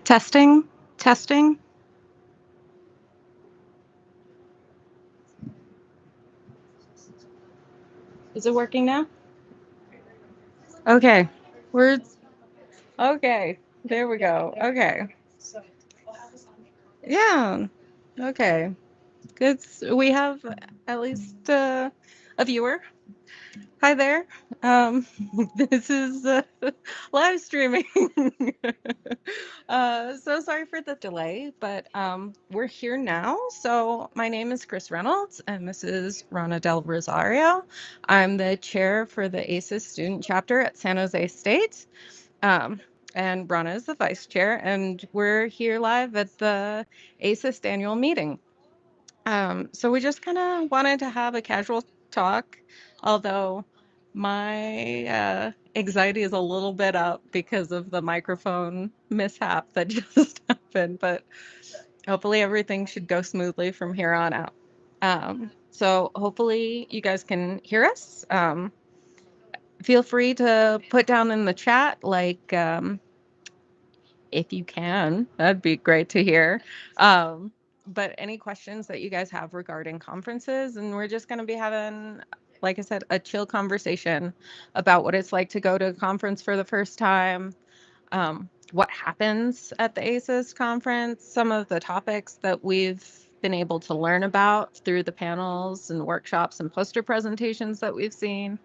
Testing, testing. Is it working now? Okay. We're okay. There we go. Okay. Yeah. Okay. Good. We have at least a viewer. Hi there. Um, this is live streaming. So sorry for the delay, but we're here now. So my name is Chris Reynolds, and this is Rana Del Rosario. I'm the chair for the ASIS student chapter at San Jose State. Um, and Rana is the vice chair, and we're here live at the ASIS annual meeting. So we just kind of wanted to have a casual talk, although my anxiety is a little bit up because of the microphone mishap that just happened, but hopefully everything should go smoothly from here on out. So hopefully you guys can hear us. Feel free to put down in the chat, like, if you can, that'd be great to hear. But any questions that you guys have regarding conferences, and we're just going to be having, like I said, a chill conversation about what it's like to go to a conference for the first time, what happens at the ASIS conference, some of the topics that we've been able to learn about through the panels and workshops and poster presentations that we've seen,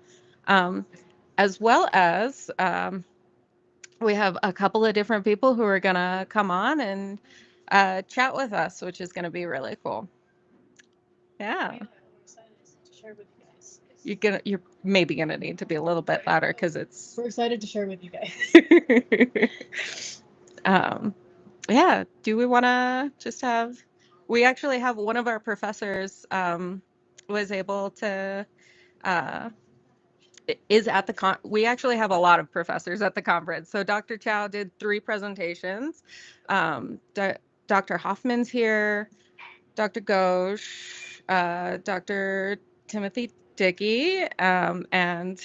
as well as we have a couple of different people who are going to come on and chat with us, which is going to be really cool. Yeah. You're maybe gonna need to be a little bit louder because it's. We're excited to share with you guys. Yeah. Do we want to just have? We actually have one of our professors was able to is at the we actually have a lot of professors at the conference. So Dr. Chow did 3 presentations. Dr. Hoffman's here, Dr. Ghosh, Dr. Timothy Dickey, and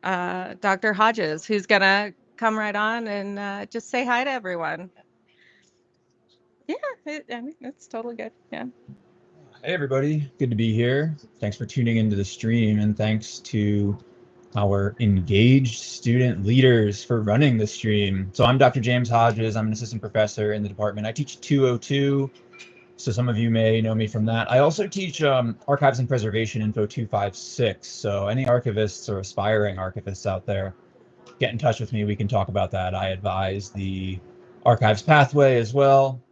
Dr. Hodges, who's gonna come right on and just say hi to everyone. Yeah, I mean, it's totally good. Yeah. Hey everybody, good to be here. Thanks for tuning into the stream, and thanks to our engaged student leaders for running the stream. So I'm Dr. James Hodges. I'm an assistant professor in the department. I teach 202, so some of you may know me from that. I also teach Archives and Preservation Info 256. So any archivists or aspiring archivists out there, get in touch with me. We can talk about that. I advise the archives pathway as well.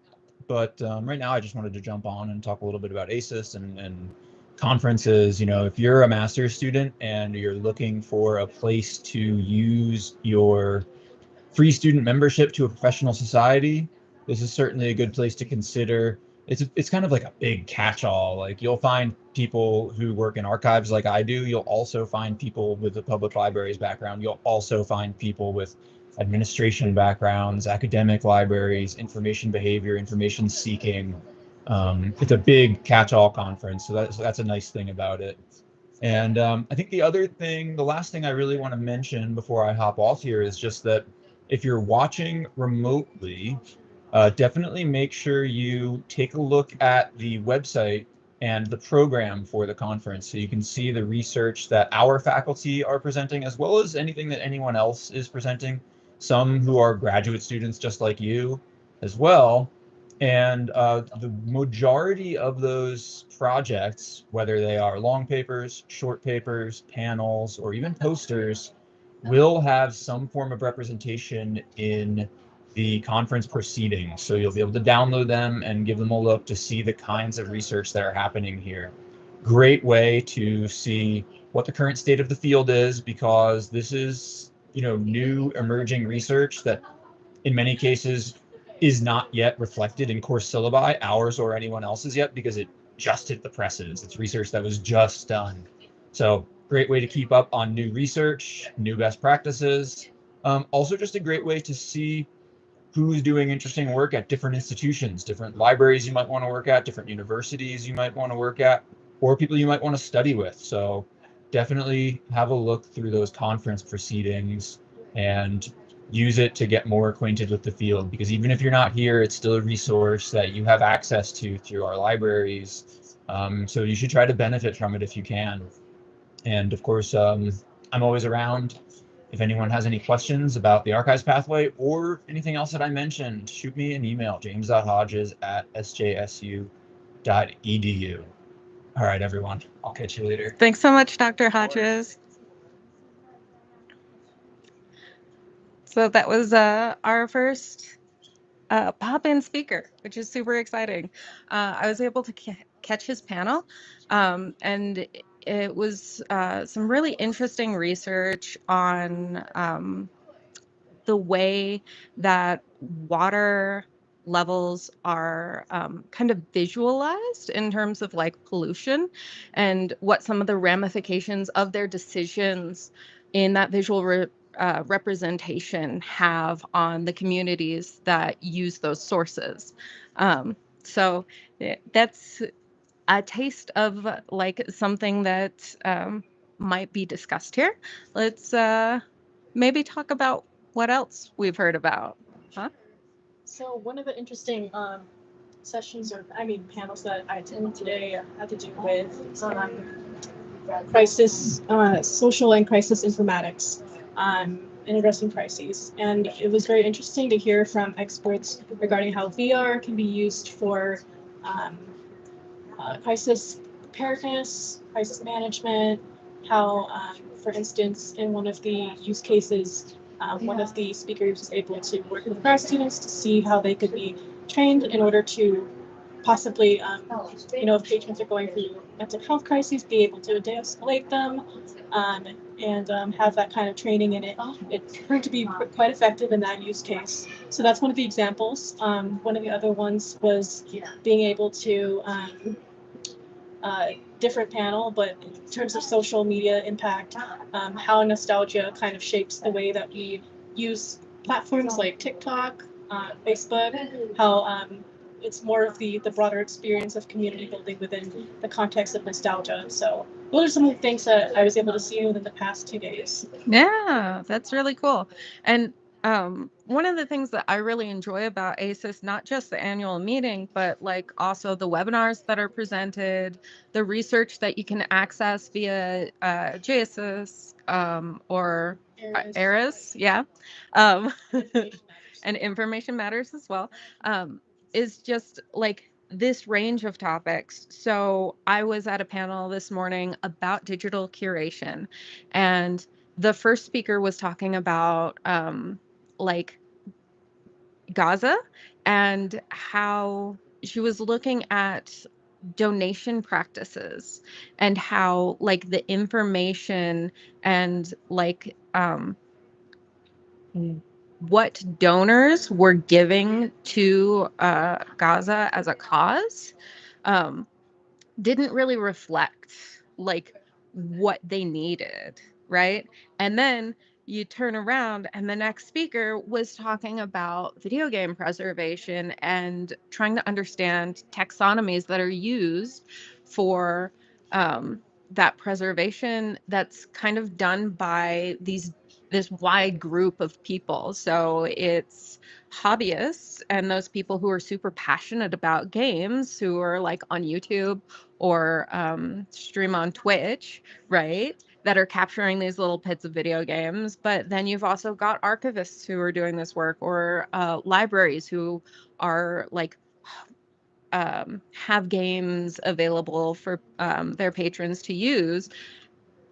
But right now I just wanted to jump on and talk a little bit about ASIS and conferences. You know, if you're a master's student and you're looking for a place to use your free student membership to a professional society, this is certainly a good place to consider. It's kind of like a big catch-all. Like, you'll find people who work in archives like I do. You'll also find people with a public libraries background. You'll also find people with administration backgrounds, academic libraries, information behavior, information seeking. It's a big catch-all conference, so that's a nice thing about it. And I think the last thing I really want to mention before I hop off here is just that if you're watching remotely, definitely make sure you take a look at the website and the program for the conference, so you can see the research that our faculty are presenting, as well as anything that anyone else is presenting, some who are graduate students just like you as well. And the majority of those projects, whether they are long papers, short papers, panels, or even posters, will have some form of representation in the conference proceedings. So you'll be able to download them and give them a look to see the kinds of research that are happening here. Great way to see what the current state of the field is, because this is, new emerging research that in many cases is not yet reflected in course syllabi, ours or anyone else's yet, because it just hit the presses. It's research that was just done. So great way to keep up on new research, new best practices. Also just a great way to see who's doing interesting work at different institutions, different libraries you might want to work at, different universities you might want to work at, or people you might want to study with. So definitely have a look through those conference proceedings and use it to get more acquainted with the field, because even if you're not here, it's still a resource that you have access to through our libraries. So you should try to benefit from it if you can. And of course, I'm always around. If anyone has any questions about the archives pathway or anything else that I mentioned, shoot me an email, james.hodges@sjsu.edu. All right, everyone. I'll catch you later. Thanks so much, Dr. Hodges. So that was our first pop-in speaker, which is super exciting. I was able to catch his panel, and it was some really interesting research on the way that water levels are kind of visualized in terms of like pollution, and what some of the ramifications of their decisions in that visual representation have on the communities that use those sources. So that's a taste of like something that might be discussed here. Let's maybe talk about what else we've heard about. Huh? So one of the interesting sessions, or I mean panels that I attended today had to do with crisis, social and crisis informatics, and addressing crises. And it was very interesting to hear from experts regarding how VR can be used for crisis preparedness, crisis management, how, for instance, in one of the use cases, one of the speakers was able to work with grad students to see how they could be trained in order to possibly, if patrons are going through mental health crises, be able to de-escalate them, and have that kind of training in it. It proved to be quite effective in that use case. So that's one of the examples. One of the other ones was being able to different panel, but in terms of social media impact, how nostalgia kind of shapes the way that we use platforms like TikTok, Facebook, how it's more of the broader experience of community building within the context of nostalgia. So those are some of the things that I was able to see within the past 2 days. Yeah, that's really cool. And one of the things that I really enjoy about ASIS, not just the annual meeting, but like also the webinars that are presented, the research that you can access via JSIS or ARIS, yeah, um, and Information Matters as well, is just like this range of topics. So I was at a panel this morning about digital curation, and the first speaker was talking about like Gaza, and how she was looking at donation practices, and how like the information and like what donors were giving to Gaza as a cause um, didn't really reflect like what they needed, right? And then you turn around and the next speaker was talking about video game preservation and trying to understand taxonomies that are used for that preservation, that's kind of done by this wide group of people. So it's hobbyists and those people who are super passionate about games, who are like on YouTube or stream on Twitch, right? That are capturing these little bits of video games. But then you've also got archivists who are doing this work, or libraries who are like have games available for their patrons to use,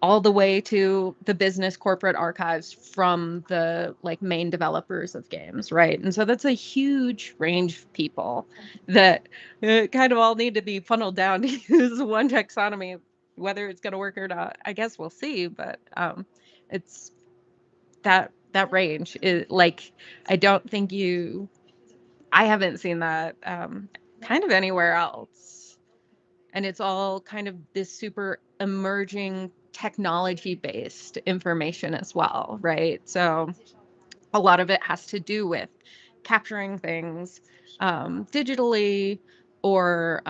all the way to the business corporate archives from the like main developers of games, right? And so that's a huge range of people that kind of all need to be funneled down to use one taxonomy. Whether it's going to work or not, I guess we'll see. But it's that range is like, I don't think I haven't seen that kind of anywhere else. And it's all kind of this super emerging technology based information as well, right? So a lot of it has to do with capturing things digitally, or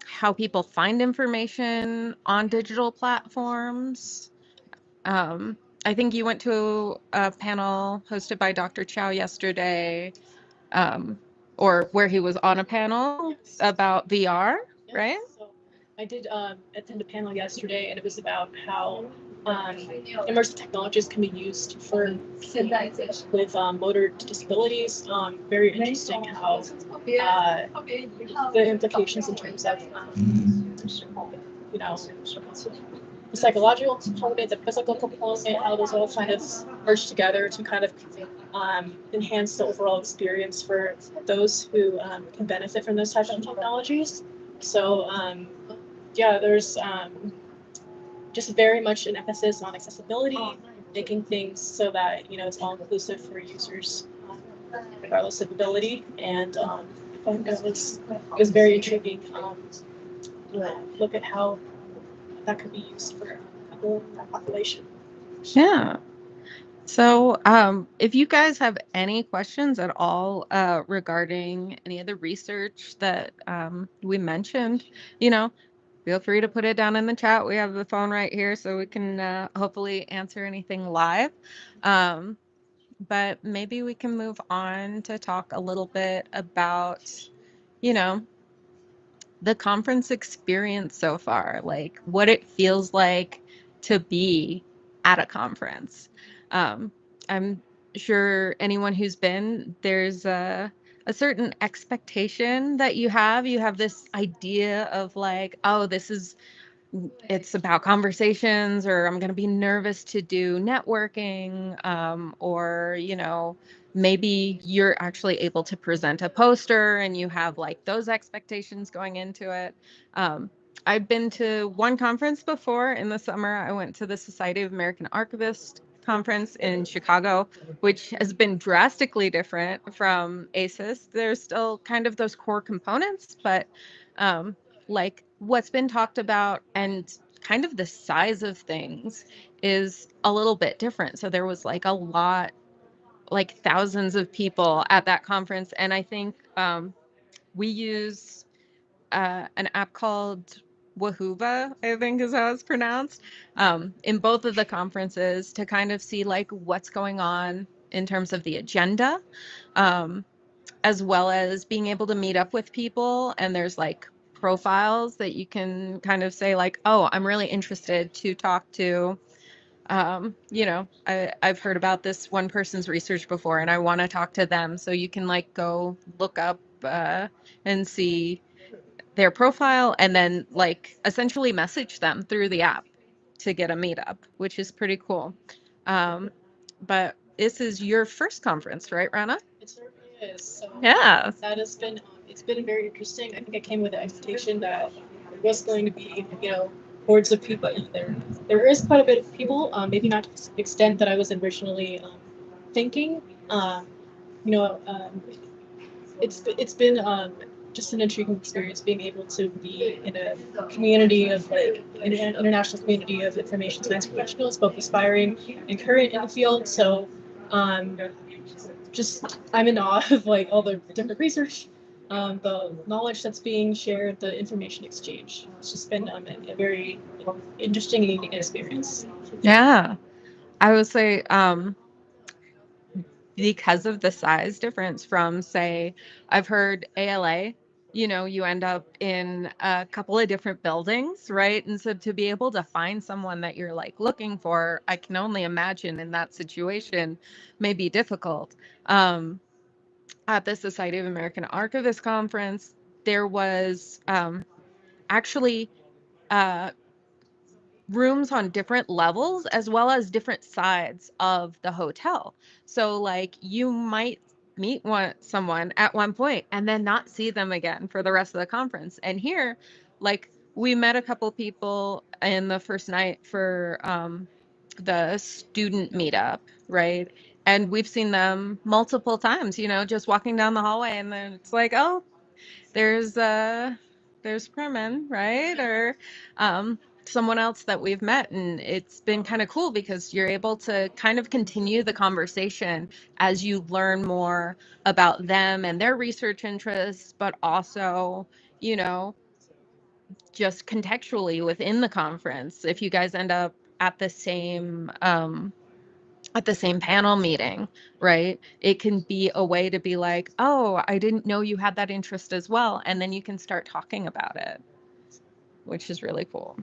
how people find information on digital platforms. I think you went to a panel hosted by Dr. Chow yesterday, or where he was on a panel about VR, right? So I did attend a panel yesterday, and it was about how immersive technologies can be used for people with motor disabilities. Very interesting how the implications in terms of you know the psychological component, the physical component, how those all kind of merge together to kind of enhance the overall experience for those who can benefit from those types of technologies. So yeah, there's just very much an emphasis on accessibility, making things so that it's all inclusive for users, regardless of ability. And I think it was very intriguing. Look at how that could be used for people in that population. Yeah. So, if you guys have any questions at all regarding any of the research that we mentioned, feel free to put it down in the chat. We have the phone right here, so we can hopefully answer anything live. But maybe we can move on to talk a little bit about, you know, the conference experience so far, like what it feels like to be at a conference. Um, I'm sure anyone who's been, there's a certain expectation that you have. You have this idea of like, oh, it's about conversations, or I'm going to be nervous to do networking, or maybe you're actually able to present a poster and you have like those expectations going into it. I've been to one conference before in the summer. I went to the Society of American Archivists conference in Chicago, which has been drastically different from ASIS. There's still kind of those core components, but like what's been talked about and kind of the size of things is a little bit different. So there was like a lot, like thousands of people at that conference. And I think we use an app called Wahuba, I think is how it's pronounced, in both of the conferences to kind of see like what's going on in terms of the agenda. As well as being able to meet up with people. And there's like profiles that you can kind of say like, oh, I'm really interested to talk to. I've heard about this one person's research before and I want to talk to them. So you can like go look up and see their profile and then like essentially message them through the app to get a meetup, which is pretty cool. But this is your first conference, right, Rana? It certainly is. So Yeah. that has been it's been very interesting. I think I came with the expectation that there was going to be hordes of people. There is quite a bit of people, maybe not to the extent that I was originally thinking. You know, it's been just an intriguing experience being able to be in a community of like an international community of information science professionals, both aspiring and current in the field. So just I'm in awe of like all the different research, the knowledge that's being shared, the information exchange. It's just been a very interesting and unique experience. Yeah. I would say because of the size difference from, say, I've heard ALA, you end up in a couple of different buildings, right? And so to be able to find someone that you're like looking for, I can only imagine in that situation may be difficult. At the Society of American Archivists conference, there was actually uh, rooms on different levels as well as different sides of the hotel. So like you might meet someone at one point and then not see them again for the rest of the conference. And here, like we met a couple people in the first night for the student meetup, right? And we've seen them multiple times, just walking down the hallway and then it's like, oh, there's Kremen, right? Or someone else that we've met, and it's been kind of cool because you're able to kind of continue the conversation as you learn more about them and their research interests, but also, you know, just contextually within the conference. If you guys end up at the same at the same panel meeting, right? It can be a way to be like, oh, I didn't know you had that interest as well. And then you can start talking about it, which is really cool.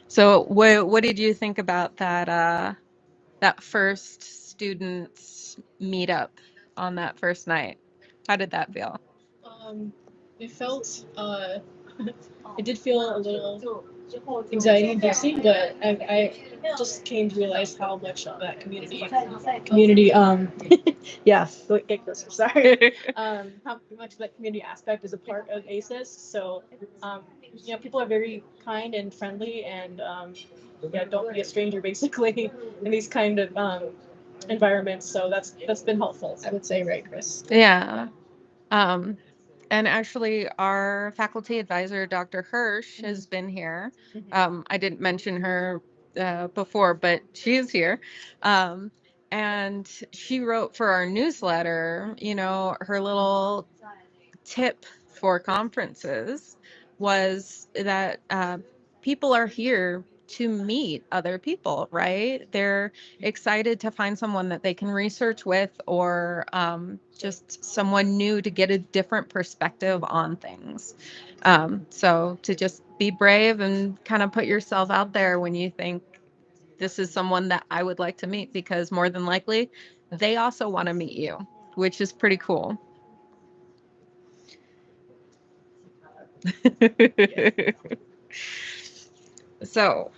So what did you think about that first students meetup on that first night? How did that feel? It felt it did feel a little anxiety inducing, but I just came to realize how much of that community yeah, go get closer, sorry. How much of that community aspect is a part of ASIS. So you know, people are very kind and friendly, and yeah, don't be a stranger basically in these kind of environments. So that's been helpful, I would say, right, Chris? Yeah. Um, and actually, our faculty advisor, Dr. Hirsch, has been here. I didn't mention her before, but she is here. Um, and she wrote for our newsletter, you know, her little tip for conferences was that people are here to meet other people, right? They're excited to find someone that they can research with, or just someone new to get a different perspective on things. So to just be brave and kind of put yourself out there when you think this is someone that I would like to meet, because more than likely they also want to meet you, which is pretty cool. So,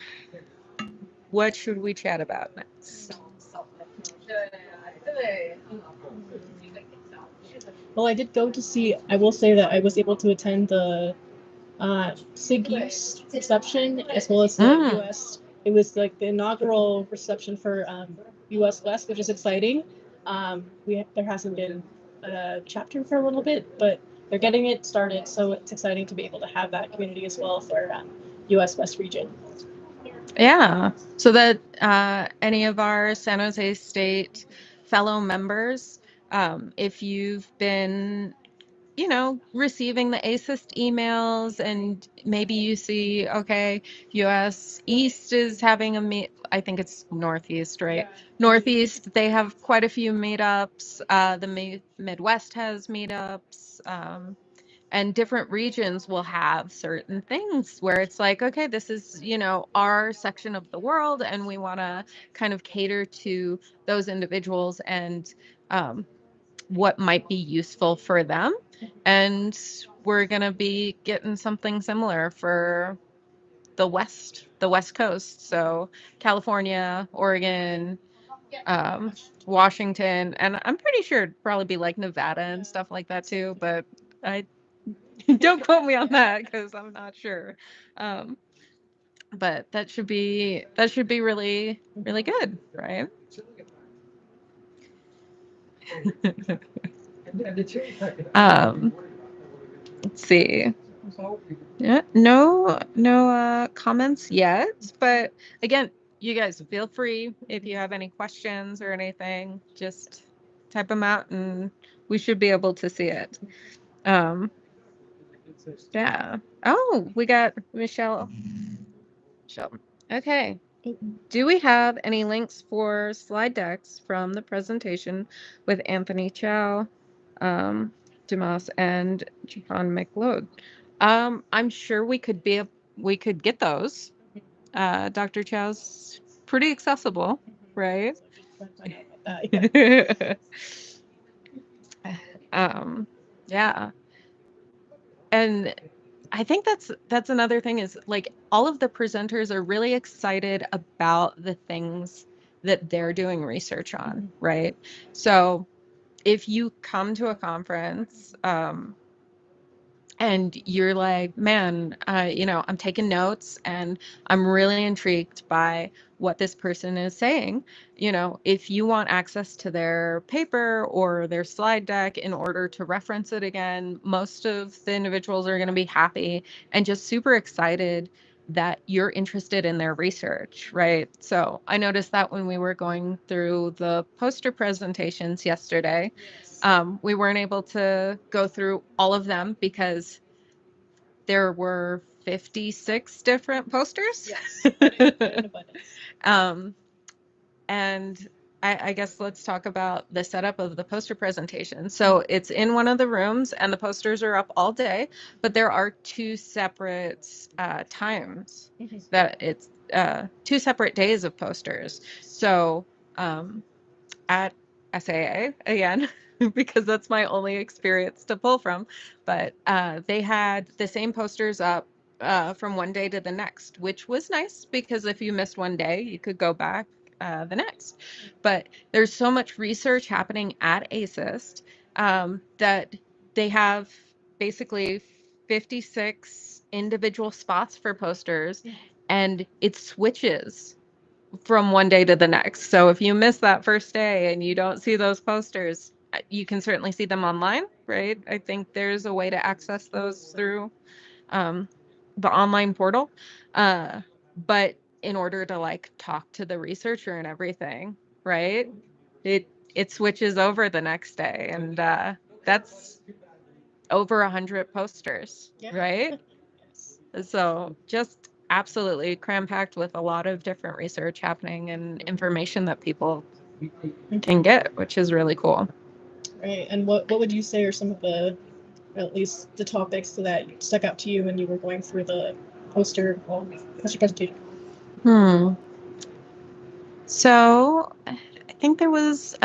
what should we chat about next? Well, I did go to see. I will say that I was able to attend the SIG East reception as well as the U.S. It was like the inaugural reception for U.S. West, which is exciting. There hasn't been a chapter for a little bit, but they're getting it started, so it's exciting to be able to have that community as well for U.S. West region. Yeah. So that any of our San Jose State fellow members, if you've been, you know, receiving the ASIS&T emails and maybe you see, okay, US East is having a meet, I think it's Northeast, right? Northeast, they have quite a few meetups. The Midwest has meetups. And different regions will have certain things where it's like, okay, this is, you know, our section of the world, and we want to kind of cater to those individuals and what might be useful for them. And we're going to be getting something similar for the West Coast. So California, Oregon, um, Washington, and I'm pretty sure it'd probably be like Nevada and stuff like that too. But I don't quote me on that because I'm not sure. Um, but that should be really really good, right? um, let's see. Yeah, no comments yet, but again, you guys feel free if you have any questions or anything, just type them out and we should be able to see it. Um, yeah. Oh, we got Michelle. Michelle. Okay. Do we have any links for slide decks from the presentation with Anthony Chow, Dumas, and John McLeod? I'm sure we could get those. Dr. Chow's pretty accessible, right? Yeah. And I think that's another thing is like all of the presenters are really excited about the things that they're doing research on, right? So if you come to a conference, and you're like, man, you know, I'm taking notes and I'm really intrigued by what this person is saying. You know, if you want access to their paper or their slide deck in order to reference it again, most of the individuals are going to be happy and just super excited that you're interested in their research, right? So I noticed that when we were going through the poster presentations yesterday, we weren't able to go through all of them because there were 56 different posters. Yes, in abundance. And I guess let's talk about the setup of the poster presentation. So it's in one of the rooms, and the posters are up all day, but there are two separate times that it's two separate days of posters. So at SAA, again, because that's my only experience to pull from, but they had the same posters up from one day to the next, which was nice because if you missed one day, you could go back the next. But there's so much research happening at ASIST that they have basically 56 individual spots for posters, and it switches from one day to the next. So if you miss that first day and you don't see those posters, you can certainly see them online, right? I think there's a way to access those through um, the online portal. But in order to like talk to the researcher and everything, right? It switches over the next day, and that's over 100 posters, right? So just absolutely cram-packed with a lot of different research happening and information that people can get, which is really cool. Right. And what would you say are some of the, at least the topics that stuck out to you when you were going through the poster presentation? So I think there was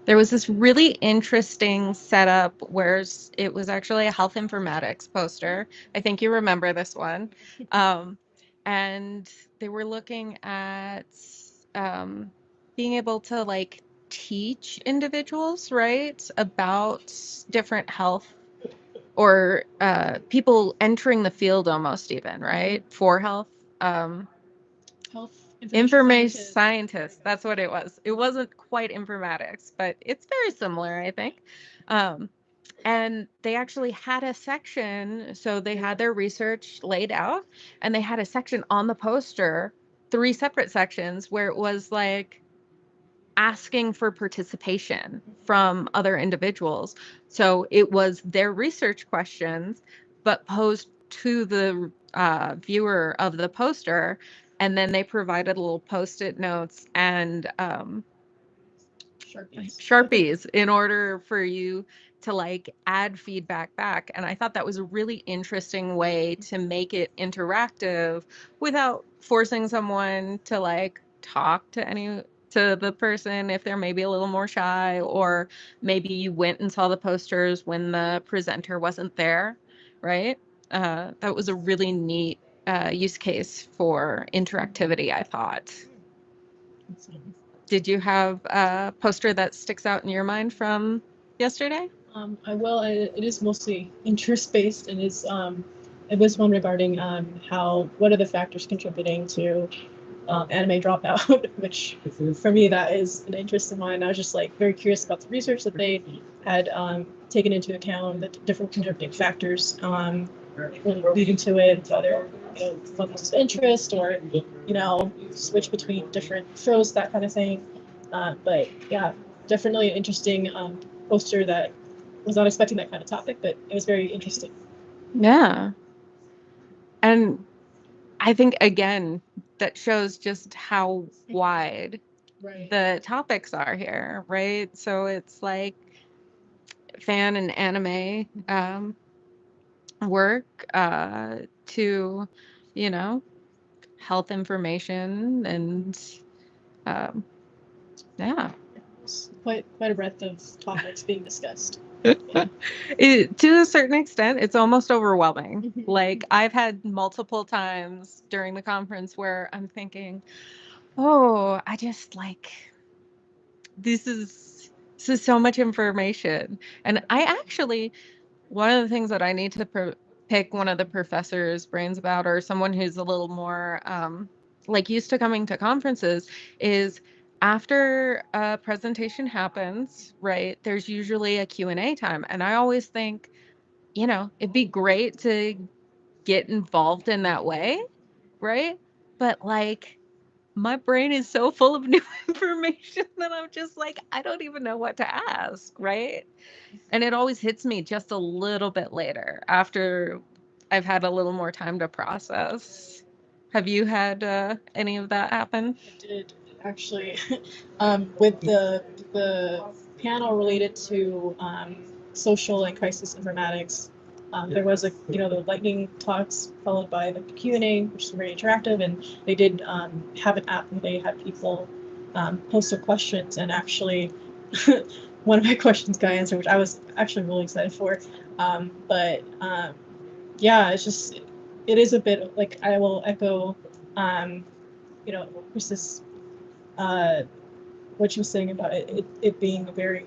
this really interesting setup where it was actually a health informatics poster. I think you remember this one. And they were looking at being able to like teach individuals, right, about different health or people entering the field almost even, right, for health. Health Information scientist. That's what it was. It wasn't quite informatics, but it's very similar, I think. And they actually had a section. So they had their research laid out, and they had a section on the poster, 3 separate sections, where it was like asking for participation from other individuals. So it was their research questions, but posed to the viewer of the poster. And then they provided little post-it notes and Sharpies in order for you to like add feedback back. And I thought that was a really interesting way to make it interactive without forcing someone to like talk to the person if they're maybe a little more shy, or maybe you went and saw the posters when the presenter wasn't there, right? That was a really neat use case for interactivity, I thought. Did you have a poster that sticks out in your mind from yesterday? It is mostly interest-based, and it was one regarding what are the factors contributing to anime dropout, which for me, that is an interest of mine. I was just like very curious about the research that they had taken into account, the different contributing factors leading to it, whether levels of interest or switch between different shows, that kind of thing. But yeah, definitely an interesting poster that was not expecting that kind of topic, but it was very interesting. Yeah. And I think, again, that shows just how wide the topics are here, right? So it's like fan and anime work to, you know, health information and um, yeah. Quite a breadth of topics being discussed. To a certain extent, it's almost overwhelming. Like I've had multiple times during the conference where I'm thinking, oh, I just like this is so much information. And I actually, one of the things that I need to pick one of the professors' brains about, or someone who's a little more like used to coming to conferences, is after a presentation happens, right, there's usually a Q&A time. And I always think, it'd be great to get involved in that way, right? But like my brain is so full of new information that I'm just like, I don't even know what to ask, right? And it always hits me just a little bit later after I've had a little more time to process. Have you had any of that happen? I did actually, with the panel related to social and crisis informatics. There was the lightning talks followed by the Q&A, which is very interactive, and they did have an app where they had people post their questions, and actually one of my questions got answered, which I was actually really excited for. Yeah, it is a bit like, I will echo Chris's what you were saying about it being a very,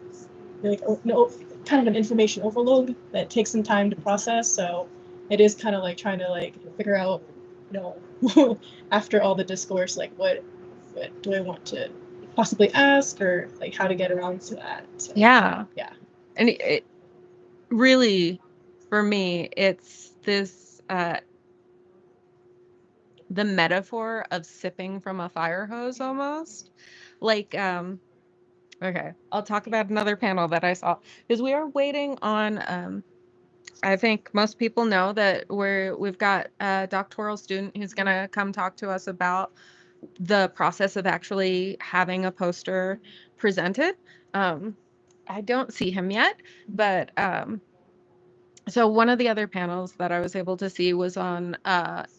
like, no, kind of an information overload that takes some time to process. So it is kind of like trying to like figure out, after all the discourse, like what do I want to possibly ask, or like how to get around to that. So, Yeah. yeah. And it really, for me, it's this the metaphor of sipping from a fire hose almost. Like, okay, I'll talk about another panel that I saw because we are waiting on I think most people know that we've got a doctoral student who's going to come talk to us about the process of actually having a poster presented. I don't see him yet, but so one of the other panels that I was able to see was on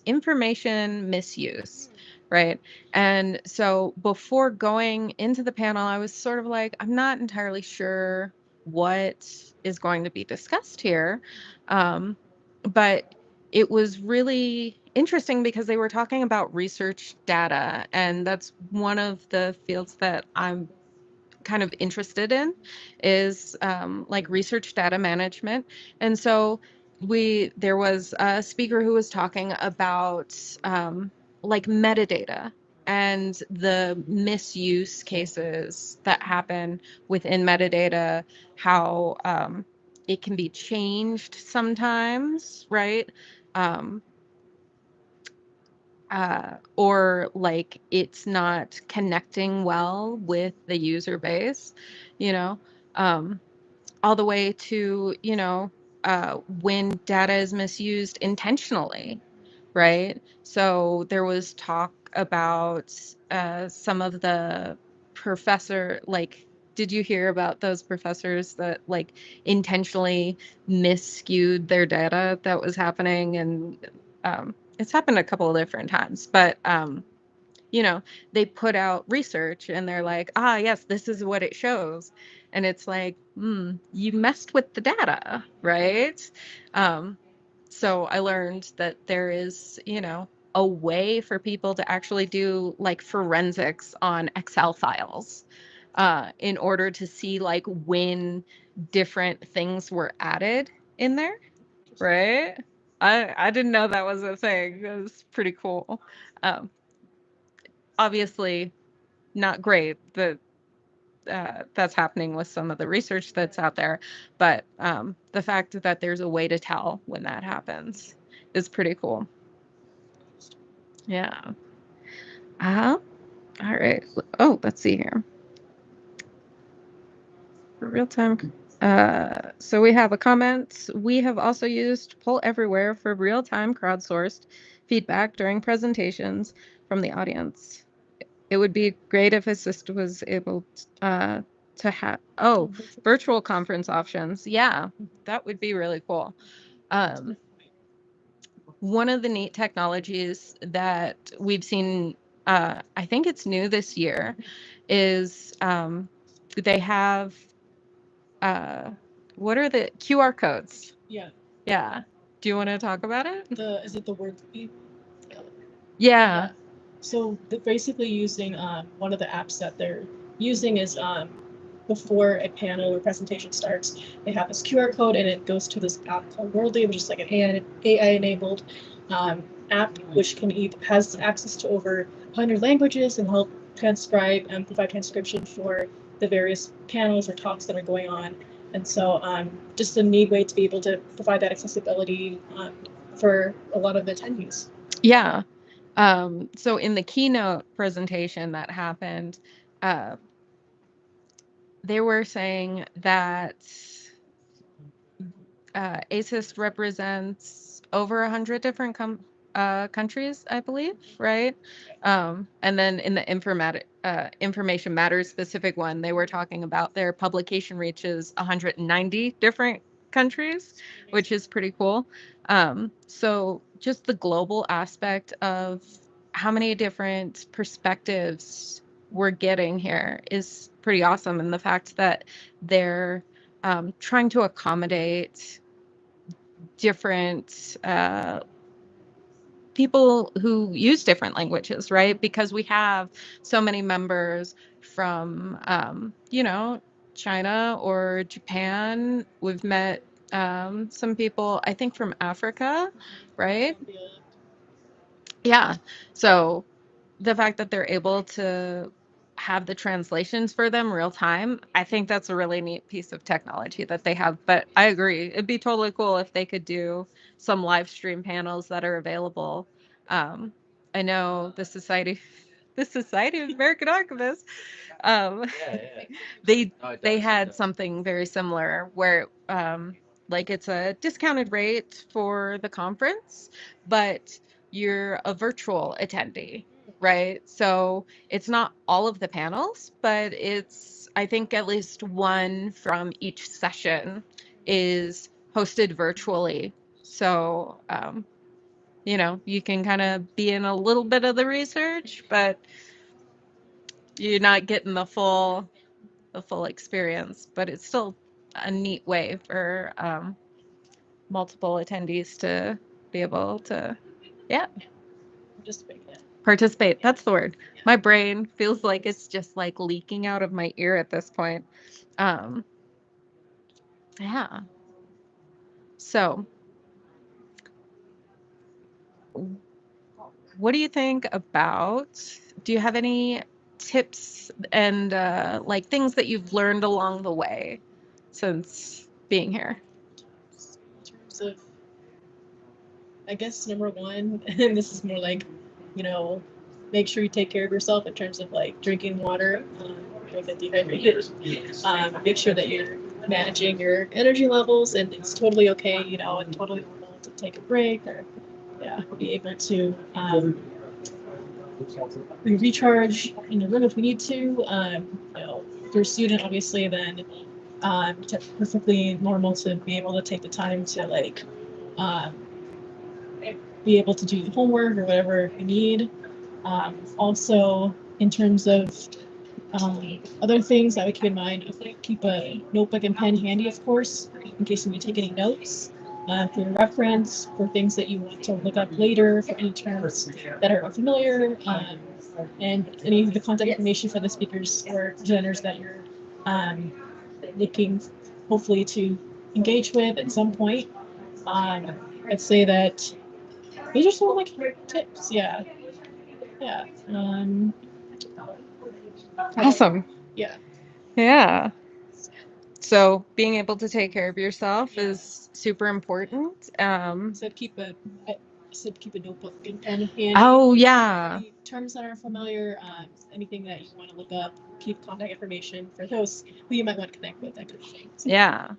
information misuse, right? And so before going into the panel, I was sort of like, I'm not entirely sure what is going to be discussed here. But it was really interesting because they were talking about research data, and that's one of the fields that I'm kind of interested in is like research data management. And so there was a speaker who was talking about like metadata and the misuse cases that happen within metadata, how it can be changed sometimes, right? Um, or like it's not connecting well with the user base, you know, um, all the way to, when data is misused intentionally, right? So there was talk about some of the like, did you hear about those professors that like intentionally misskewed their data that was happening? And it's happened a couple of different times, but they put out research and they're like, yes, this is what it shows. And it's like, you messed with the data, right? Um, so I learned that there is, a way for people to actually do like forensics on Excel files in order to see like when different things were added in there, right? I didn't know that was a thing. It was pretty cool. Um, Obviously not great that that's happening with some of the research that's out there, but the fact that there's a way to tell when that happens is pretty cool. Yeah. All right. Oh, let's see here. For real time. So we have a comment. We have also used Poll Everywhere for real-time crowdsourced feedback during presentations from the audience. It would be great if ASIS&T was able to have virtual conference options. Yeah, that would be really cool. One of the neat technologies that we've seen, I think it's new this year, is they have what are the QR codes? Yeah. Yeah. Do you want to talk about it? Is it the word? Yeah. So they're basically using one of the apps that they're using is before a panel or presentation starts, they have this QR code and it goes to this app called Worldly, which is like an AI-enabled app, which has access to over 100 languages and help transcribe and provide transcription for the various panels or talks that are going on. And so just a neat way to be able to provide that accessibility for a lot of attendees. Yeah. So in the keynote presentation that happened, they were saying that ASIS represents over 100 different countries, I believe, right? And then in the information matters specific one, they were talking about their publication reaches 190 different countries, which is pretty cool. So just the global aspect of how many different perspectives we're getting here is pretty awesome. And the fact that they're trying to accommodate different people who use different languages, right? Because we have so many members from, China or Japan. We've met some people, I think, from Africa, right? Yeah. So the fact that they're able to have the translations for them real time, I think that's a really neat piece of technology that they have. But I agree, it'd be totally cool if they could do some live stream panels that are available. Um, I know the Society of American Archivists, um, they had something very similar where like it's a discounted rate for the conference, but you're a virtual attendee, right? So it's not all of the panels, but it's, I think, at least one from each session is hosted virtually. So, you can kind of be in a little bit of the research, but you're not getting the full experience. But it's still a neat way for multiple attendees to be able to, yeah, participate. That's the word. My brain feels like it's just like leaking out of my ear at this point. Um, yeah. So, what do you think about? Do you have any tips and like things that you've learned along the way since being here? In terms of, I guess, number one, and this is more like, make sure you take care of yourself in terms of like drinking water, don't get dehydrated. Make sure that you're managing your energy levels, and it's totally okay, and totally normal to take a break or, be able to recharge in the room if we need to. If you're a student, obviously, then perfectly normal to be able to take the time to like be able to do the homework or whatever you need. Also, in terms of other things I would keep in mind, keep a notebook and pen handy, of course, in case you need to take any notes. For your reference, for things that you want to look up later, for any terms that are unfamiliar, and any of the contact information for the speakers or presenters that you're looking, hopefully, to engage with at some point. I'd say that these are some of my tips. Yeah. Awesome. Yeah. Yeah. So being able to take care of yourself is super important. Said keep a notebook and pen handy. Oh, yeah. Any terms that are familiar, anything that you want to look up, keep contact information for those who you might want to connect with, that kind of thing. Yeah.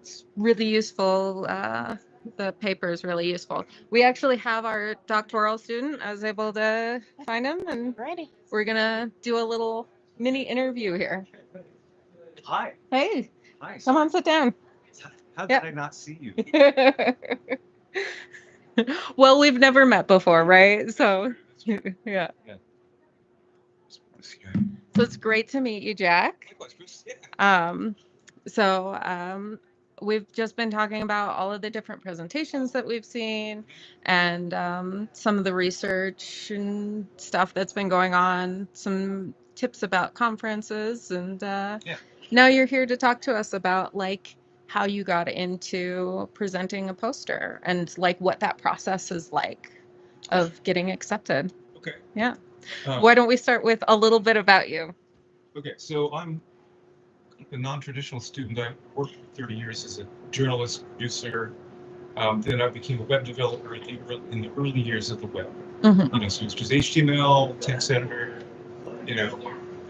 It's really useful. The paper is really useful. We actually have our doctoral student. I was able to find him, and we're gonna do a little mini interview here. Hi. Hey, Hi. come on, sit down. How did I not see you? Well, we've never met before, right? So, yeah. So it's great to meet you, Jack. So we've just been talking about all of the different presentations that we've seen and some of the research and stuff that's been going on, some tips about conferences, and now you're here to talk to us about like how you got into presenting a poster and like what that process is like of getting accepted. Okay. Yeah. Why don't we start with a little bit about you? Okay, so I'm a non-traditional student. I worked for 30 years as a journalist, producer. Then I became a web developer in the early years of the web. Mm-hmm. So it's just HTML, text editor,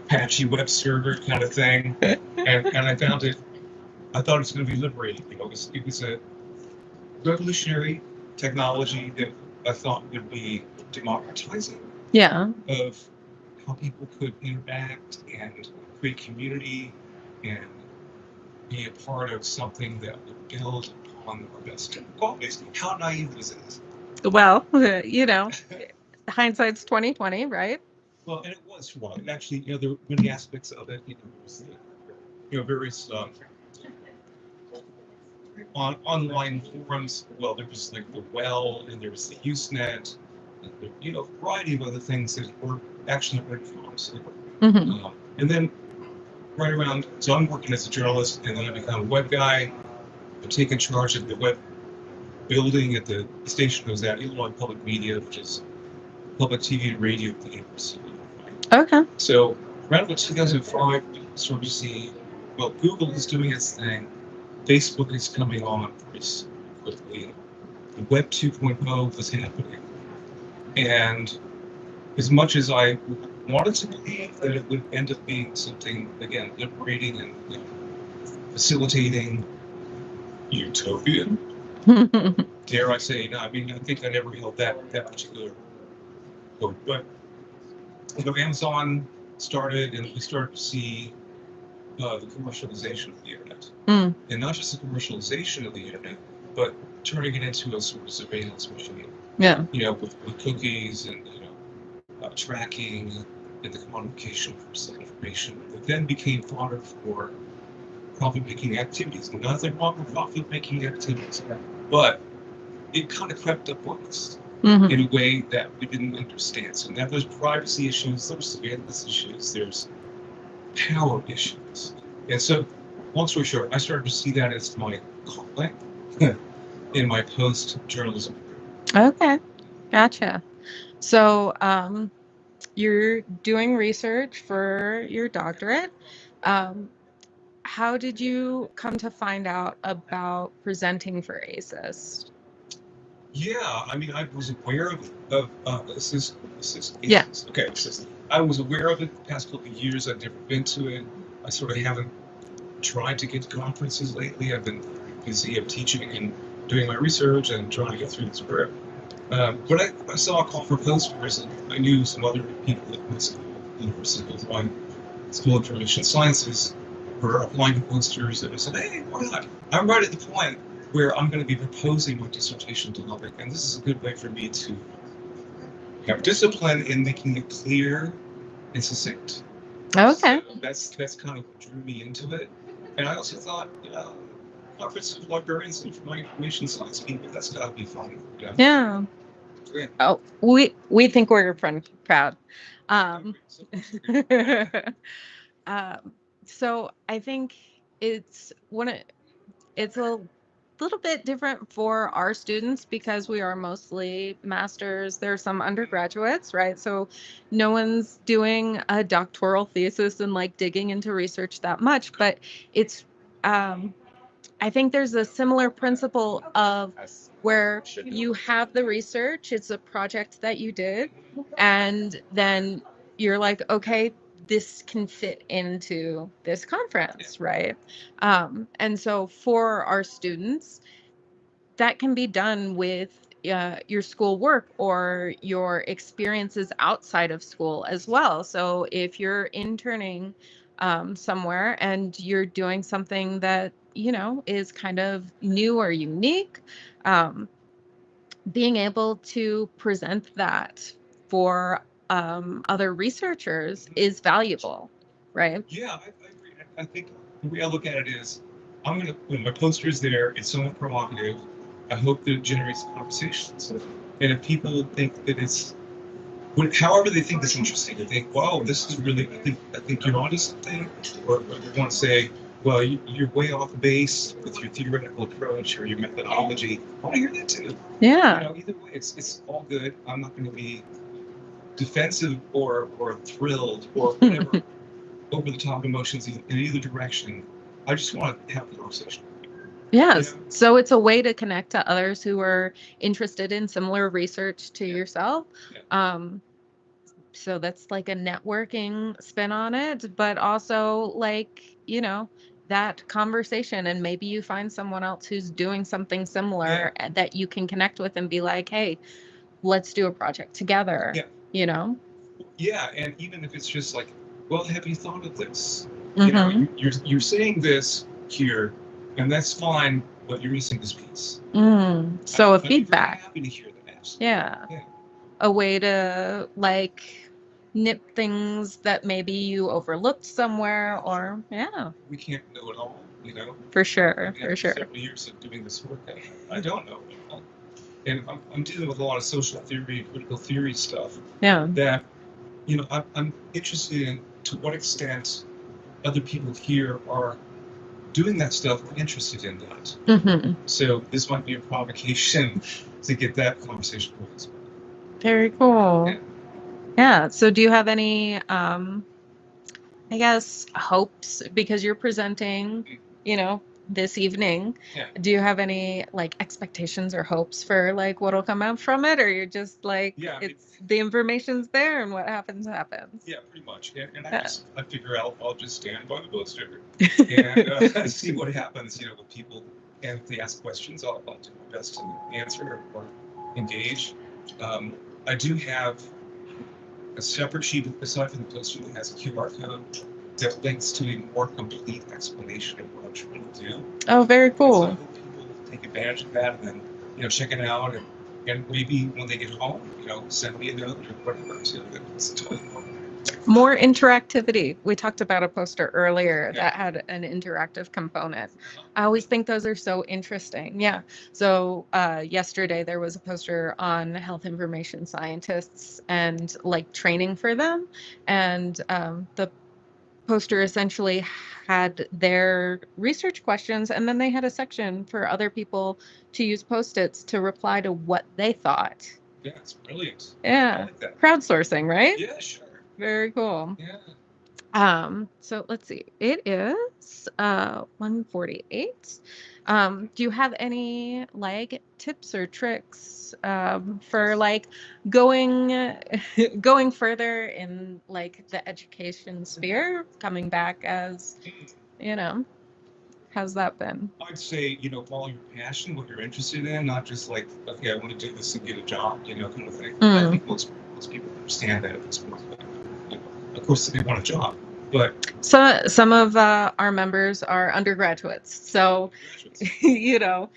Apache web server kind of thing. and I thought it was going to be liberating. It was a revolutionary technology that I thought would be democratizing Yeah. of how people could interact and create community and be a part of something that would build upon our best qualities. How naive was it? Well, hindsight's 2020, right? Well, and it was for a while. And actually, there were many aspects of it. Was various on online forums. Well, there was like the Well, and there was the Usenet, and a variety of other things that were actually written forums. Mm-hmm. And then right around, so I'm working as a journalist, and then I become a web guy. I'm taking charge of the web building at the station I was at, Illinois Public Media, which is public TV and radio at the university. Okay. So around about 2005, we started to see, well, Google is doing its thing. Facebook is coming on pretty quickly. The Web 2.0 was happening. And as much as I wanted to believe that it would end up being something, again, liberating and facilitating, utopian, dare I say, no, I mean, I think I never held that particular hope. But Amazon started, and we started to see the commercialization of the internet. Mm. And not just the commercialization of the internet, but turning it into a sort of surveillance machine. Yeah. With cookies and tracking and the commodification of information that then became fodder for profit-making activities. Nothing wrong with profit-making activities, but it kind of crept up on us in a way that we didn't understand. So now there's privacy issues, there's surveillance issues, there's power issues. And so, long story short, I started to see that as my calling in my post-journalism. Okay. Gotcha. So, you're doing research for your doctorate. How did you come to find out about presenting for ASIS? Yeah, I mean, I was aware of ASIS. Yeah. Okay, ASIS. I was aware of it the past couple of years. I've never been to it. I sort of haven't tried to get to conferences lately. I've been busy of teaching and doing my research and trying to get through this prep. But I saw a call for posters, and I knew some other people at my school, University of Illinois School of Information Sciences, were applying for posters, and I said, hey, why not? I'm right at the point where I'm going to be proposing my dissertation topic, and this is a good way for me to have discipline in making it clear and succinct. Okay. So that's kind of what drew me into it. And I also thought, conferences of librarians and information science people, that's got to be fun. Yeah. Yeah. Oh, we think we're your friend crowd. So I think it's it's a little bit different for our students because we are mostly masters. There are some undergraduates, right? So no one's doing a doctoral thesis and like digging into research that much, but it's I think there's a similar principle of where you have the research, it's a project that you did, and then you're like, okay, this can fit into this conference, right? And so for our students, that can be done with your school work or your experiences outside of school as well. So if you're interning somewhere and you're doing something that, is kind of new or unique, being able to present that for other researchers is valuable, right? Yeah, I agree. I think the way I look at it is, I'm gonna when my poster's there, it's somewhat provocative. I hope that it generates conversations. And if people think that however they think it's interesting, they think, wow, this is really, I think you're onto something, or they want to say, well, you're way off base with your theoretical approach or your methodology. I want to hear that too. Yeah. Either way, it's all good. I'm not going to be defensive or thrilled or whatever over the top emotions in either direction. I just want to have a conversation. Yes. So it's a way to connect to others who are interested in similar research to yourself. So that's like a networking spin on it, but also like, that conversation, and maybe you find someone else who's doing something similar that you can connect with and be like, hey, let's do a project together. Yeah. You know? Yeah, and even if it's just like, well, have you thought of this? You know, you're saying this here, and that's fine, but you're missing this piece. So a I'd be very feedback. happy to hear that. Yeah. Yeah. A way to like nip things that maybe you overlooked somewhere, or We can't know it all, you know. for sure, I've for had sure. several years of doing this work. I don't know it all. And I'm dealing with a lot of social theory, critical theory stuff Yeah. that, you know, I'm interested in to what extent other people here are doing that stuff or interested in that. So this might be a provocation to get that conversation going as well. Very cool. Yeah. Yeah. So do you have any I guess hopes, because you're presenting, you know, this evening? Yeah. Do you have any like expectations or hopes for like what'll come out from it, or you're just like, it's the information's there and what happens happens? Yeah, pretty much. And I figure I'll just stand by the poster and see what happens, you know, with people. And if they ask questions, I'll do my best to answer or engage. I do have a separate sheet aside from the poster that has a QR code that links to a more complete explanation of what I'm trying to do. Oh, very cool. So I hope people take advantage of that and then, you know, check it out, and maybe when they get home, you know, send me a note or whatever. So that's totally more interactivity. We talked about a poster earlier that had an interactive component. I always think those are so interesting. Yeah. So yesterday there was a poster on health information scientists and like training for them. And the poster essentially had their research questions, and then they had a section for other people to use Post-its to reply to what they thought. Yeah, it's brilliant. Yeah. I like that. Crowdsourcing, right? Yeah, sure. Very cool. Yeah. So let's see. It is 1:48. Do you have any like tips or tricks for like going going further in like the education sphere, coming back as, you know, how's that been? I'd say, you know, follow your passion, what you're interested in, not just like, okay, I want to do this and get a job, you know, kind of thing. I think most people understand that at this point. But, you know, of course, they want a job, but some of our members are undergraduates, so you know,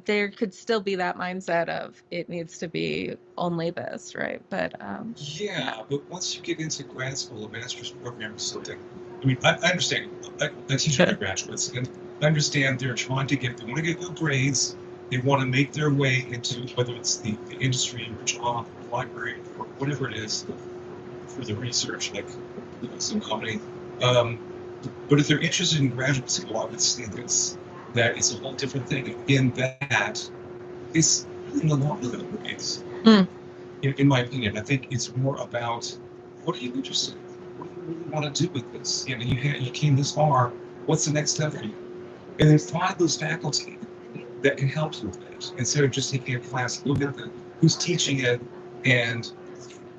there could still be that mindset of it needs to be only this, right? But but once you get into grad school, a master's program or something, I mean, I understand. I teach undergraduates, and I understand they want to get good grades. They want to make their way into whether it's the industry or job, or library, or whatever it is for the research, like, you know, some company. But if they're interested in graduate school, I would say that it's a whole different thing. In that, it's really no longer than grades. In my opinion, I think it's more about what are you interested in? What do you really want to do with this? You know, you came this far. What's the next step for you? And then find those faculty that can help you with that. Instead of just taking a class, look at who's teaching it and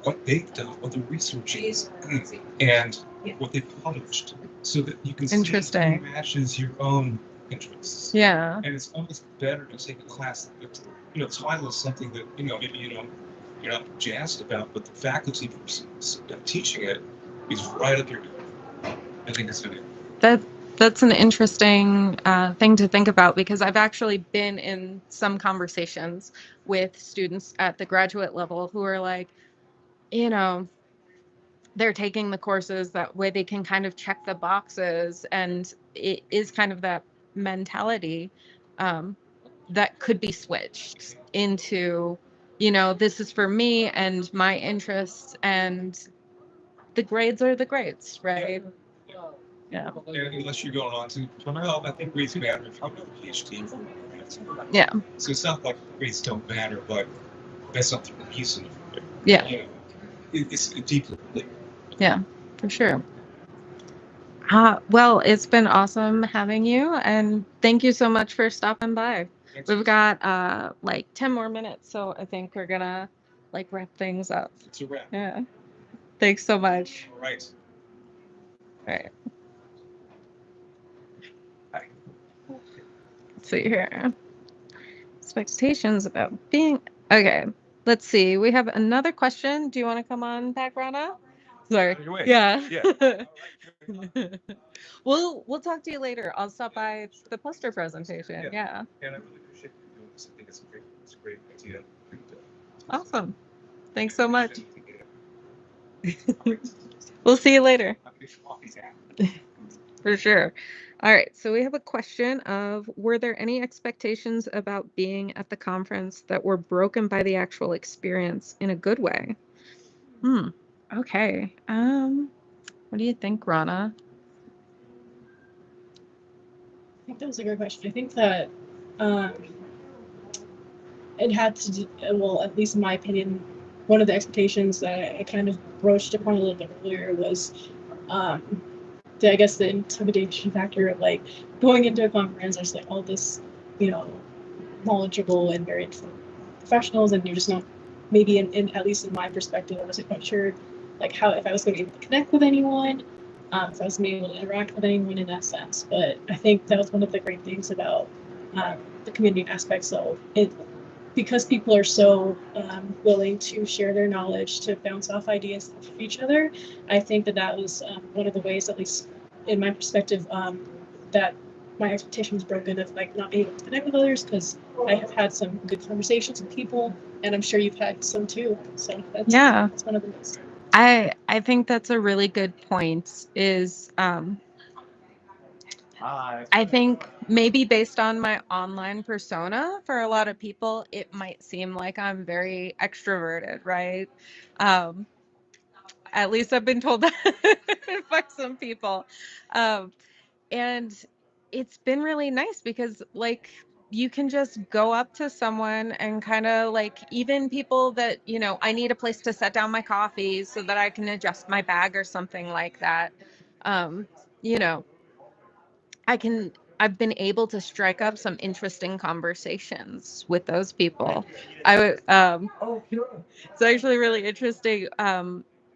what they've done, what the research is, and what they've published, so that you can see if it matches your own interests. Yeah. And it's almost better to take a class that, you know, title is something that, you know, maybe, you know, you're not jazzed about, but the faculty person teaching it is right up your alley. I think it's good. That's an interesting thing to think about, because I've actually been in some conversations with students at the graduate level who are like, you know, they're taking the courses that way they can kind of check the boxes, and it is kind of that mentality that could be switched into, you know, this is for me and my interests, and the grades are the grades, right? Yeah. Unless you're going on to, well, I think grades matter if you have a PhD. Yeah. So it's not like grades don't matter, but that's not the reason. Yeah. You know, it's deeply related. Yeah, for sure. Well, it's been awesome having you, and thank you so much for stopping by. We've got like 10 more minutes, so I think we're gonna like wrap things up. It's a wrap. Yeah. Thanks so much. All right. All right. see here. Expectations about being okay. Let's see. We have another question. Do you want to come on back, Rana? Sorry. Take it away. Yeah. Yeah. We'll talk to you later. I'll stop by the poster presentation. Yeah. Yeah. And I really appreciate you doing this. I think it's a great idea. Awesome. Thanks so much. We'll see you later. For sure. All right, so we have a question of, were there any expectations about being at the conference that were broken by the actual experience in a good way? Okay. What do you think, Rana? I think that was a great question. I think that it had to do, well, at least in my opinion, one of the expectations that I kind of broached upon a little bit earlier was I guess the intimidation factor of like going into a conference, there's like all this, you know, knowledgeable and very professionals, and you're just not, maybe in at least in my perspective, I wasn't quite sure like how, if I was going to be able to connect with anyone, if I was going to be able to interact with anyone in that sense. But I think that was one of the great things about the community aspects of it, because people are so willing to share their knowledge, to bounce off ideas off of each other. I think that that was one of the ways, at least in my perspective, that my expectation was broken of like not being able to connect with others, because I have had some good conversations with people, and I'm sure you've had some too. So that's one of the things. I think that's a really good point. Is I think maybe based on my online persona, for a lot of people, it might seem like I'm very extroverted, right? Um, at least I've been told that by some people. Um, and it's been really nice because, like, you can just go up to someone and kind of like, even people that, I need a place to set down my coffee so that I can adjust my bag or something like that. Um, you know, I've been able to strike up some interesting conversations with those people. I would, it's actually really interesting.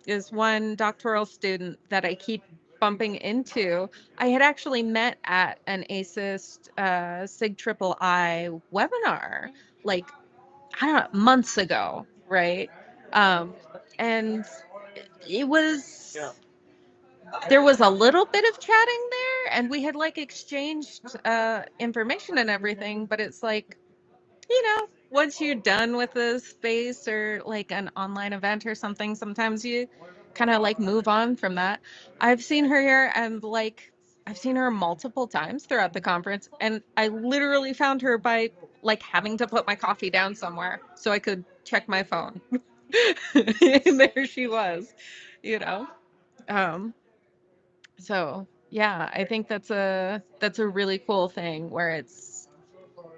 Is one doctoral student that I keep bumping into, I had actually met at an ASIS SIG Triple I webinar, like, I don't know, months ago, right? And it was, there was a little bit of chatting there, and we had like exchanged information and everything, but it's like, once you're done with a space or like an online event or something, sometimes you kind of like move on from that. I've seen her here, and like, I've seen her multiple times throughout the conference, and I literally found her by like having to put my coffee down somewhere so I could check my phone. And there she was, you know. Um, so yeah, I think that's a really cool thing where it's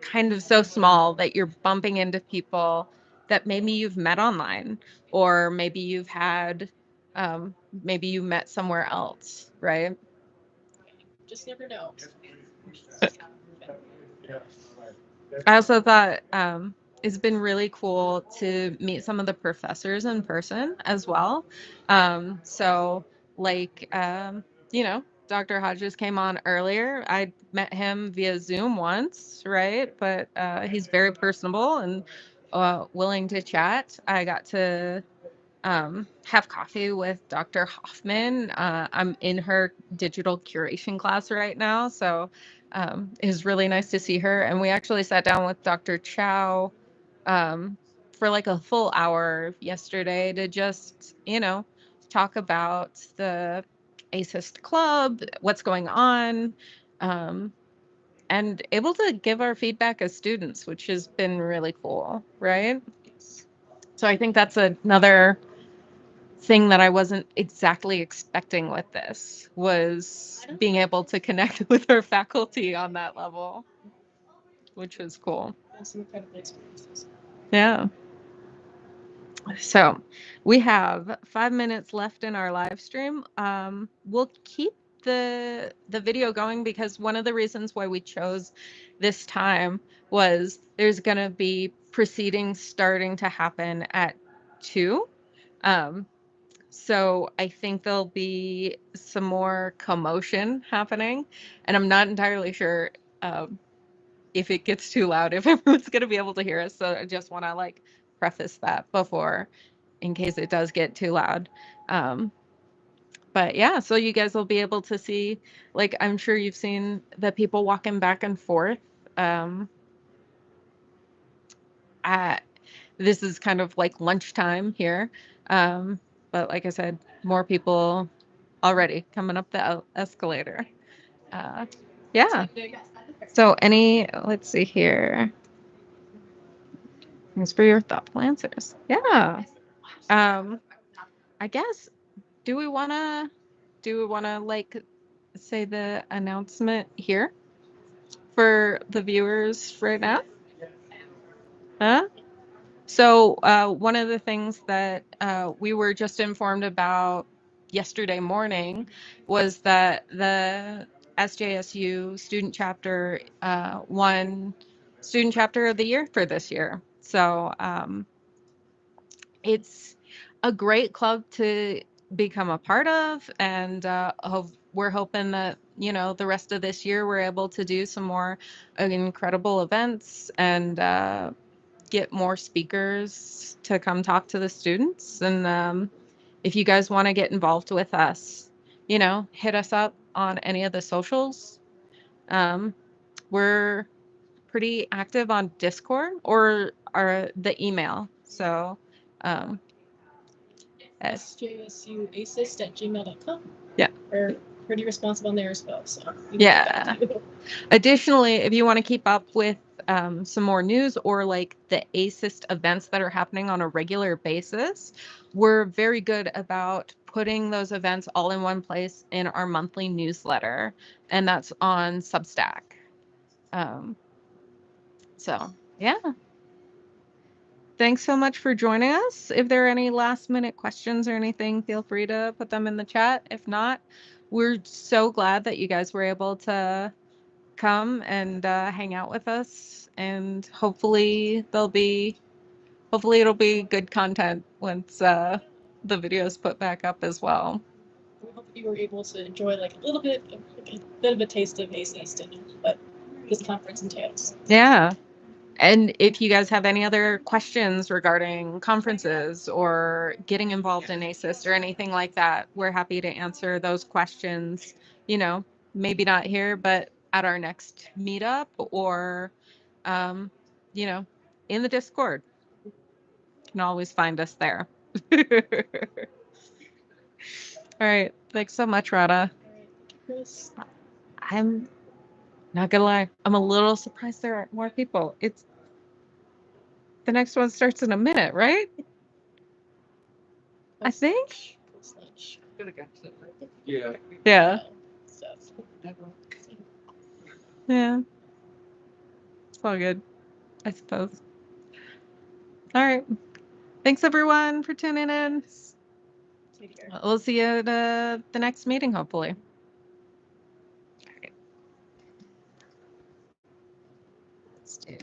kind of so small that you're bumping into people that maybe you've met online, or maybe you've had, maybe you met somewhere else, right? Just never know. I also thought it's been really cool to meet some of the professors in person as well. So like, Dr. Hodges came on earlier. I met him via Zoom once, right? But he's very personable and willing to chat. I got to have coffee with Dr. Hoffman. I'm in her digital curation class right now, so it was really nice to see her. And we actually sat down with Dr. Chow for like a full hour yesterday to just, talk about the ASIST club, what's going on, and able to give our feedback as students, which has been really cool, right? So I think that's another thing that I wasn't exactly expecting with this, was being able to connect with our faculty on that level, which was cool. Some incredible experiences. Yeah. So we have 5 minutes left in our live stream. We'll keep the video going because one of the reasons why we chose this time was there's going to be proceedings starting to happen at 2. So I think there'll be some more commotion happening, and I'm not entirely sure if it gets too loud, if everyone's going to be able to hear us. So I just want to like preface that before, in case it does get too loud. But yeah, so you guys will be able to see, like, I'm sure you've seen the people walking back and forth. At This is kind of like lunchtime here. But like I said, more people already coming up the escalator. Yeah. So let's see here. Thanks for your thoughtful answers. Yeah. I guess, do we wanna like say the announcement here for the viewers right now? Huh? So one of the things that we were just informed about yesterday morning was that the SJSU student chapter won student chapter of the year for this year. So it's a great club to become a part of, and we're hoping that the rest of this year we're able to do some more incredible events and get more speakers to come talk to the students. And if you guys want to get involved with us, hit us up on any of the socials. We're pretty active on Discord or the email. So sjsuassist@gmail.com. Yeah. We're pretty responsive on there as well. So yeah. Additionally, if you want to keep up with some more news or like the ASIS events that are happening on a regular basis, we're very good about putting those events all in one place in our monthly newsletter, and that's on Substack. So yeah. Thanks so much for joining us. If there are any last minute questions or anything, feel free to put them in the chat. If not, we're so glad that you guys were able to come and hang out with us, and hopefully it'll be good content once the videos put back up as well. We hope you were able to enjoy like a bit of a taste of ASIS and what this conference entails. Yeah. And if you guys have any other questions regarding conferences or getting involved in ASIS or anything like that, we're happy to answer those questions, maybe not here, but at our next meetup or, in the Discord. You can always find us there. All right. Thanks so much, Rada. Chris. I'm not gonna lie, I'm a little surprised there aren't more people. The next one starts in a minute, right? I think. Yeah. Yeah. Yeah. It's all good, I suppose. All right. Thanks everyone for tuning in. We'll see you at the next meeting, hopefully. All right. Let's do